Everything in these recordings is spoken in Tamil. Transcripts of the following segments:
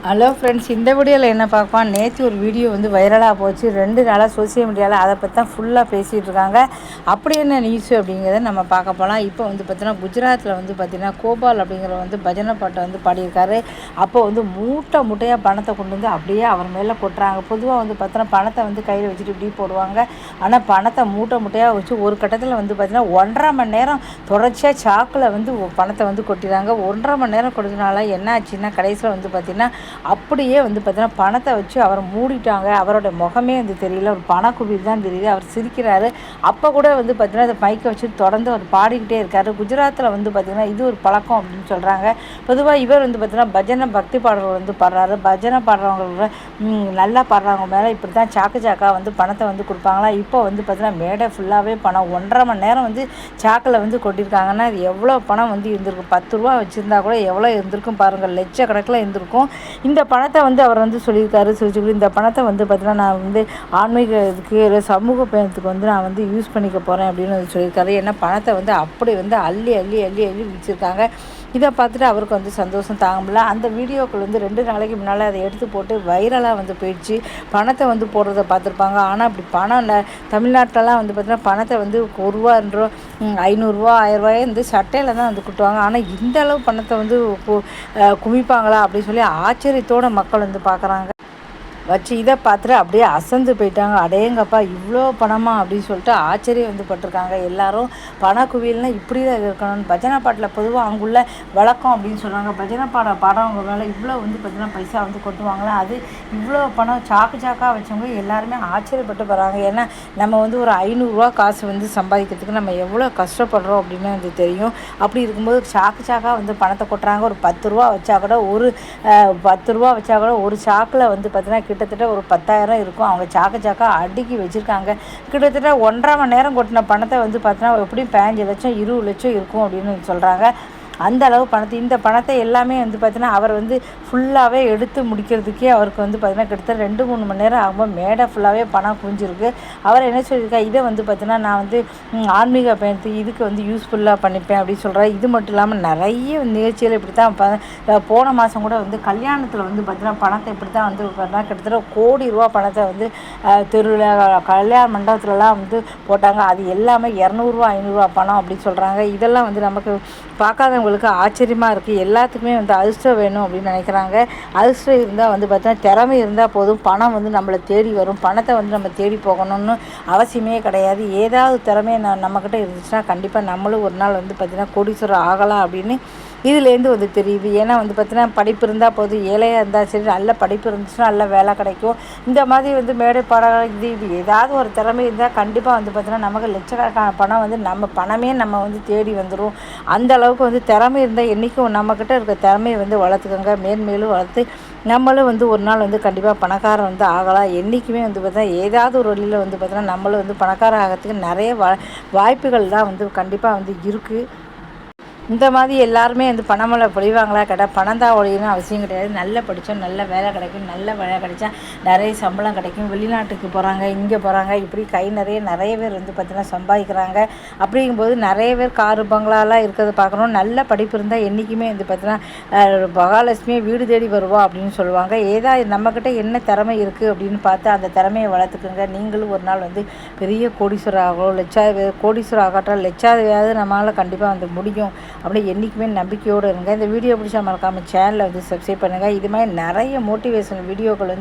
ஹலோ ஃப்ரெண்ட்ஸ், இந்த வீடியோவில் என்ன பார்ப்போம். நேற்று ஒரு வீடியோ வைரலாக போச்சு. 2 நாளாக சோசியல் மீடியாவில் அதை பற்றி தான் ஃபுல்லாக பேசிகிட்டு இருக்காங்க. அப்படி என்ன நியூஸ் அப்படிங்கிறத நம்ம பார்க்க போகலாம். இப்போ பார்த்தீங்கன்னா குஜராத்தில் பார்த்தீங்கன்னா கோபால் அப்படிங்கிற பஜனை பாட்டை பாடியிருக்காரு. அப்போ மூட்டை மூட்டையாக பணத்தை கொண்டு அப்படியே அவர் மேலே கொட்டுறாங்க. பொதுவாக பார்த்தீங்கன்னா பணத்தை கையில் வச்சுட்டு இப்படி போடுவாங்க. ஆனால் பணத்தை மூட்டை மூட்டையாக வச்சு ஒரு கட்டத்தில் பார்த்தீங்கன்னா 1.5 மணி நேரம் தொடர்ச்சியாக சாக்கில் பணத்தை கொட்டிடுறாங்க. 1.5 மணி நேரம் கொடுத்தனால என்ன ஆச்சுன்னா கடைசியில் பார்த்தீங்கன்னா அப்படியே பார்த்தீங்கன்னா பணத்தை வச்சு அவரை மூடிட்டாங்க. அவரோட முகமே தெரியல, ஒரு பணக்குவியல் தான் தெரியுது. அவர் சிரிக்கிறாரு. அப்போ கூட பார்த்தீங்கன்னா அந்த மைக்கை வச்சு தொடர்ந்து அவர் பாடிக்கிட்டே இருக்காரு. குஜராத்தில் பார்த்தீங்கன்னா இது ஒரு பழக்கம் அப்படின்னு சொல்கிறாங்க. பொதுவாக இவர் பார்த்தீங்கன்னா பஜனை பக்தி பாடல்கள் பாடுறாரு. பஜனை பாடுறவங்க நல்லா பாடுறவங்க மேலே இப்படி தான் சாக்கா பணத்தை கொடுப்பாங்களா. இப்போ பார்த்தீங்கன்னா மேடை ஃபுல்லாகவே பணம் 1.5 மணி நேரம் சாக்கில் கொட்டியிருக்காங்கன்னா அது எவ்வளோ பணம் இருந்திருக்கும். 10 ரூபா வச்சுருந்தா கூட எவ்வளோ இருந்திருக்கும் பாருங்கள், லட்சக்கணக்கில் இருந்திருக்கும். இந்த பணத்தை அவர் சொல்லியிருக்காரு. இந்த பணத்தை பார்த்தீங்கன்னா நான் ஆன்மீக இதுக்கு இல்லை சமூக பயணத்துக்கு நான் யூஸ் பண்ணிக்க போகிறேன் அப்படின்னு சொல்லியிருக்காரு. ஏன்னா பணத்தை அப்படி அள்ளி அள்ளி அள்ளி அள்ளி வச்சுருக்காங்க. இதை பார்த்துட்டு அவருக்கு சந்தோஷம் தாங்க முடியல. அந்த வீடியோக்கள் 2 நாளைக்கு முன்னால் அதை எடுத்து போட்டு வைரலாக போயிடுச்சு. பணத்தை போடுறத பார்த்துருப்பாங்க. ஆனால் அப்படி பணம் தமிழ்நாட்டிலலாம் பார்த்தீங்கன்னா பணத்தை 1 ரூபா 2 ரூபா 500 ரூபா 1000 ரூபாயே சட்டையில் தான் குட்டுவாங்க. ஆனால் இந்த அளவு பணத்தை குமிப்பாங்களா அப்படின்னு சொல்லி ஆச்சரியத்தோடு மக்கள் பார்க்குறாங்க. வச்சு இதை பார்த்துட்டு அப்படியே அசந்து போயிட்டாங்க. அடேங்கப்பா இவ்வளோ பணமா அப்படின்னு சொல்லிட்டு ஆச்சரியம் பட்டிருக்காங்க. எல்லாரும் பண குவியல்னால் இப்படி தான் இருக்கணும்னு. பஜனை பாட்டில் பொதுவாக அங்குள்ள வழக்கம் அப்படின்னு சொல்கிறாங்க. பஜனை பாடுறவங்க மேலே இவ்வளோ பார்த்தீங்கன்னா பைசா கொட்டுவாங்களா. அது இவ்வளோ பணம் சாக்காக வச்சவங்க எல்லாருமே ஆச்சரியப்பட்டு போகிறாங்க. ஏன்னா நம்ம ஒரு 500 ரூபா காசு சம்பாதிக்கிறதுக்கு நம்ம எவ்வளோ கஷ்டப்படுறோம் அப்படின்னு தெரியும். அப்படி இருக்கும்போது சாக்காக பணத்தை கொட்டுறாங்க. ஒரு 10 ரூபா வச்சா கூட ஒரு சாக்கில் பார்த்தீங்கன்னா கிட்டத்தட்ட ஒரு 10,000 இருக்கும். அவங்க சாக்கா அடுக்கி வச்சுருக்காங்க. கிட்டத்தட்ட 1.5 மணி நேரம் கொட்டின பணத்தை பார்த்தீங்கன்னா எப்படியும் 15 லட்சம் 20 லட்சம் இருக்கும் அப்படின்னு சொல்கிறாங்க. அந்த அளவு இந்த பணத்தை எல்லாமே பார்த்தீங்கன்னா அவர் ஃபுல்லாகவே எடுத்து முடிக்கிறதுக்கே அவருக்கு பார்த்தீங்கன்னா கிட்டத்தட்ட 2-3 மணி நேரம் ஆகும்போது மேடை ஃபுல்லாகவே பணம் குவிஞ்சிருக்கு. அவர் என்ன சொல்லியிருக்கா, இதை பார்த்தீங்கன்னா நான் ஆன்மீக பயணத்துக்கு இதுக்கு யூஸ்ஃபுல்லாக பண்ணிப்பேன் அப்படின்னு சொல்கிறார். இது மட்டும் இல்லாமல் நிறைய நிகழ்ச்சிகள் இப்படி தான் போன மாதம் கூட கல்யாணத்தில் பார்த்தீங்கன்னா பணத்தை இப்படி தான் பார்த்தீங்கன்னா கிட்டத்தட்ட 1 கோடி ரூபா பணத்தை தெருவில் கல்யாண மண்டபத்துலலாம் போட்டாங்க. அது எல்லாமே 200 ரூபா 500 ரூபா பணம் அப்படின்னு சொல்கிறாங்க. இதெல்லாம் நமக்கு பார்க்காதவங்களுக்கு ஆச்சரியமாக இருக்குது. எல்லாத்துக்குமே அதிர்ஷ்டம் வேணும் அப்படின்னு நினைக்கிறாங்க. அதிர்ஷ்டம் இருந்தால் பார்த்தீங்கன்னா திறமை இருந்தால் போதும், பணம் நம்மளை தேடி வரும். பணத்தை நம்ம தேடி போகணும்னு அவசியமே கிடையாது. ஏதாவது திறமையை நம்மக்கிட்ட இருந்துச்சுன்னா கண்டிப்பாக நம்மளும் ஒரு நாள் பார்த்தீங்கன்னா கோடீஸ்வரர் ஆகலாம் அப்படின்னு இதுலேருந்து தெரியுது. ஏன்னா பார்த்தீங்கன்னா படிப்பு இருந்தால் போதும், ஏழையாக இருந்தால் சரி, நல்ல படிப்பு இருந்துச்சுன்னா நல்ல வேலை கிடைக்கும். இந்த மாதிரி மேடை பாடல்கள் இது ஏதாவது ஒரு திறமை இருந்தால் கண்டிப்பாக பார்த்தீங்கன்னா நமக்கு லட்சக்கணக்கான பணம் நம்ம பணமே நம்ம தேடி வந்துடும். அந்த அளவுக்கு திறமை இருந்தால் என்றைக்கும் நம்மக்கிட்ட இருக்க திறமையை வளர்த்துக்கோங்க. மேன்மேலும் வளர்த்து நம்மளும் ஒரு நாள் கண்டிப்பாக பணக்காரன் ஆகலாம். என்றைக்குமே பார்த்தீங்கன்னா ஏதாவது ஒரு வழியில் பார்த்தீங்கன்னா நம்மளும் பணக்காரன் ஆகிறதுக்கு நிறைய வாய்ப்புகள் தான் கண்டிப்பாக இருக்குது. இந்த மாதிரி எல்லாருமே பணமலை பொழிவாங்களா கேட்டால் பணம் தான் ஒழியணும் அவசியம் கிடையாது. நல்ல படித்தோம், நல்ல வேலை கிடைக்கும். நல்ல வேலை கிடைச்சா நிறைய சம்பளம் கிடைக்கும். வெளிநாட்டுக்கு போகிறாங்க, இங்கே போகிறாங்க, இப்படி கை நிறைய பேர் பார்த்தீங்கன்னா சம்பாதிக்கிறாங்க. அப்படிங்கும்போது நிறைய பேர் காரு பங்களாலாம் இருக்கிறத பார்க்கணும். நல்ல படிப்பு இருந்தால் என்றைக்குமே பார்த்தீங்கன்னா மகாலட்சுமியை வீடு தேடி வருவா அப்படின்னு சொல்லுவாங்க. ஏதாவது நம்மக்கிட்ட என்ன திறமை இருக்குது அப்படின்னு பார்த்து அந்த திறமையை வளர்த்துக்குங்க. நீங்களும் ஒரு நாள் பெரிய கோடீஸ்வரர் ஆகணும். கோடீஸ்வரர் ஆகட்டும், லட்சாதிபதியாவது நம்மளால் கண்டிப்பாக முடியும் அப்படி என்றைக்குமே நம்பிக்கையோடு இருங்க. இந்த வீடியோ பிடிச்சா மறக்காமல் சேனலை சப்ஸ்கிரைப் பண்ணுங்கள். இது மாதிரி நிறைய மோட்டிவேஷனல் வீடியோக்கள்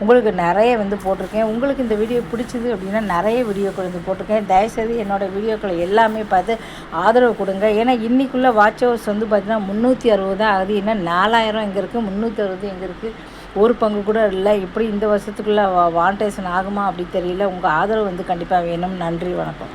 உங்களுக்கு நிறைய போட்டிருக்கேன். உங்களுக்கு இந்த வீடியோ பிடிச்சிது அப்படின்னா நிறைய வீடியோக்கள் போட்டிருக்கேன். தயவுசெய்து என்னோடய வீடியோக்களை எல்லாமே பார்த்து ஆதரவு கொடுங்க. ஏன்னா இன்றைக்குள்ளே வாட்ச் ஹவர்ஸ் பார்த்திங்கன்னா 360 தான் ஆகுது. இன்னும் 4000 எங்கே இருக்குது, 360 எங்கே இருக்குது, ஒரு பங்கு கூட இல்லை. இப்படி இந்த வருஷத்துக்குள்ளே வாண்டேஷன் ஆகுமா அப்படி தெரியல. உங்கள் ஆதரவு கண்டிப்பாக வேணும். நன்றி, வணக்கம்.